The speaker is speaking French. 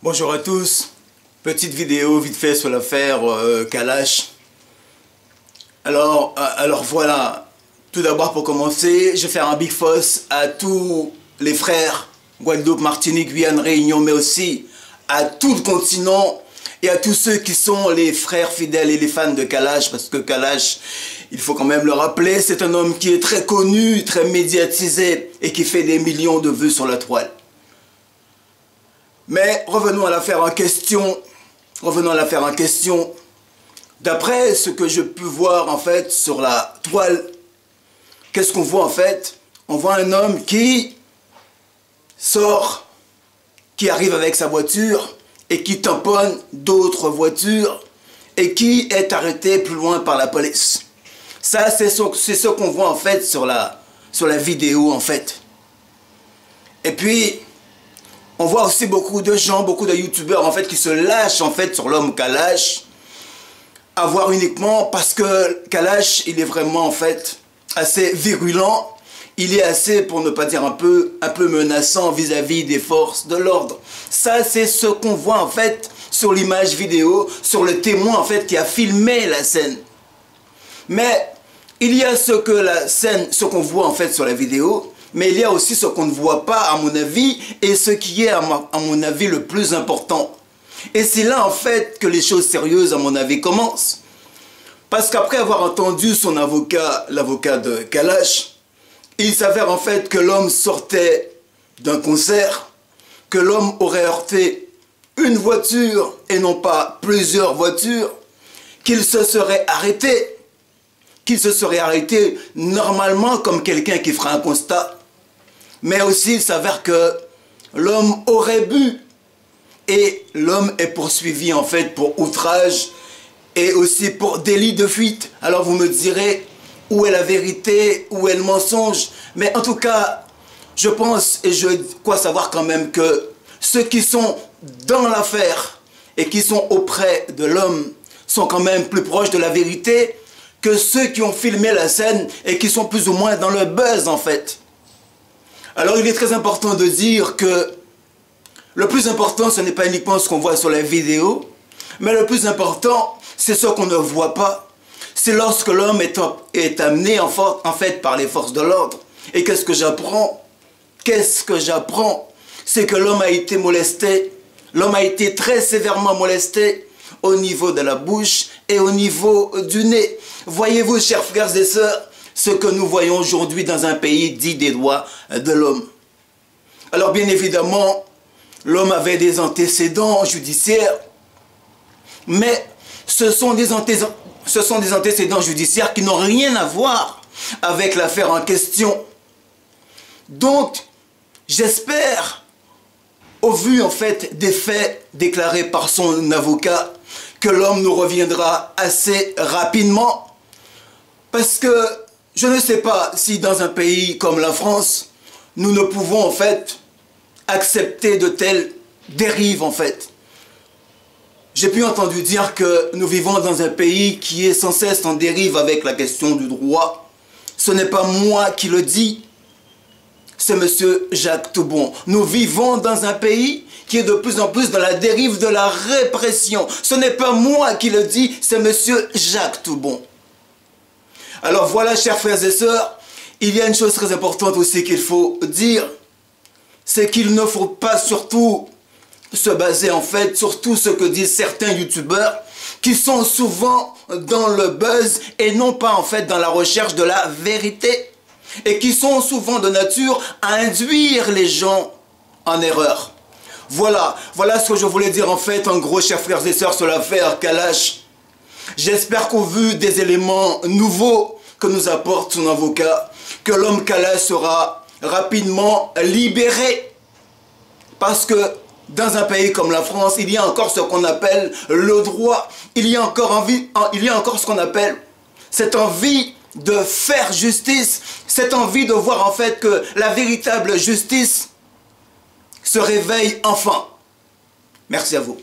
Bonjour à tous, petite vidéo vite fait sur l'affaire Kalash. Alors voilà, tout d'abord pour commencer, je vais faire un big fuss à tous les frères Guadeloupe, Martinique, Guyane, Réunion, mais aussi à tout le continent et à tous ceux qui sont les frères fidèles et les fans de Kalash, parce que Kalash, il faut quand même le rappeler, c'est un homme qui est très connu, très médiatisé et qui fait des millions de vues sur la toile. Mais revenons à l'affaire en question. D'après ce que je peux voir en fait sur la toile, qu'est-ce qu'on voit en fait? On voit un homme qui sort, qui arrive avec sa voiture et qui tamponne d'autres voitures et qui est arrêté plus loin par la police. Ça, c'est ce qu'on voit en fait sur la vidéo en fait. Et puis on voit aussi beaucoup de gens, beaucoup de youtubeurs en fait qui se lâchent en fait sur l'homme Kalash, à voir uniquement parce que Kalash, il est vraiment en fait assez virulent, il est assez, pour ne pas dire un peu menaçant vis-à-vis des forces de l'ordre. Ça, c'est ce qu'on voit en fait sur l'image vidéo, sur le témoin en fait qui a filmé la scène. Mais il y a ce qu'on voit en fait sur la vidéo. Mais il y a aussi ce qu'on ne voit pas, à mon avis, et ce qui est, à mon avis, le plus important. Et c'est là, en fait, que les choses sérieuses, à mon avis, commencent. Parce qu'après avoir entendu son avocat, l'avocat de Kalash, il s'avère en fait que l'homme sortait d'un concert, que l'homme aurait heurté une voiture et non pas plusieurs voitures, qu'il se serait arrêté normalement comme quelqu'un qui fera un constat. Mais aussi, il s'avère que l'homme aurait bu. Et l'homme est poursuivi en fait pour outrage et aussi pour délit de fuite. Alors vous me direz, où est la vérité, où est le mensonge? Mais en tout cas, je pense et je crois savoir quand même que ceux qui sont dans l'affaire et qui sont auprès de l'homme sont quand même plus proches de la vérité que ceux qui ont filmé la scène et qui sont plus ou moins dans le buzz en fait. Alors il est très important de dire que le plus important, ce n'est pas uniquement ce qu'on voit sur la vidéo, mais le plus important, c'est ce qu'on ne voit pas. C'est lorsque l'homme est amené en fait par les forces de l'ordre. Et qu'est-ce que j'apprends? C'est que l'homme a été molesté, l'homme a été très sévèrement molesté au niveau de la bouche et au niveau du nez. Voyez-vous, chers frères et sœurs, ce que nous voyons aujourd'hui dans un pays dit des droits de l'homme. Alors bien évidemment, l'homme avait des antécédents judiciaires, mais ce sont des antécédents judiciaires qui n'ont rien à voir avec l'affaire en question. Donc, j'espère, au vu en fait des faits déclarés par son avocat, que l'homme nous reviendra assez rapidement, parce que je ne sais pas si dans un pays comme la France, nous ne pouvons en fait accepter de telles dérives en fait. J'ai pu entendre dire que nous vivons dans un pays qui est sans cesse en dérive avec la question du droit. Ce n'est pas moi qui le dis, c'est monsieur Jacques Toubon. Nous vivons dans un pays qui est de plus en plus dans la dérive de la répression. Ce n'est pas moi qui le dis, c'est monsieur Jacques Toubon. Alors voilà, chers frères et sœurs, il y a une chose très importante aussi qu'il faut dire, c'est qu'il ne faut pas surtout se baser en fait sur tout ce que disent certains youtubeurs qui sont souvent dans le buzz et non pas en fait dans la recherche de la vérité et qui sont souvent de nature à induire les gens en erreur. Voilà ce que je voulais dire en fait en gros, chers frères et sœurs, sur l'affaire Kalash. J'espère qu'au vu des éléments nouveaux que nous apporte son avocat, que l'homme Kalash sera rapidement libéré. Parce que dans un pays comme la France, il y a encore ce qu'on appelle le droit. Il y a encore ce qu'on appelle cette envie de faire justice, cette envie de voir en fait que la véritable justice se réveille enfin. Merci à vous.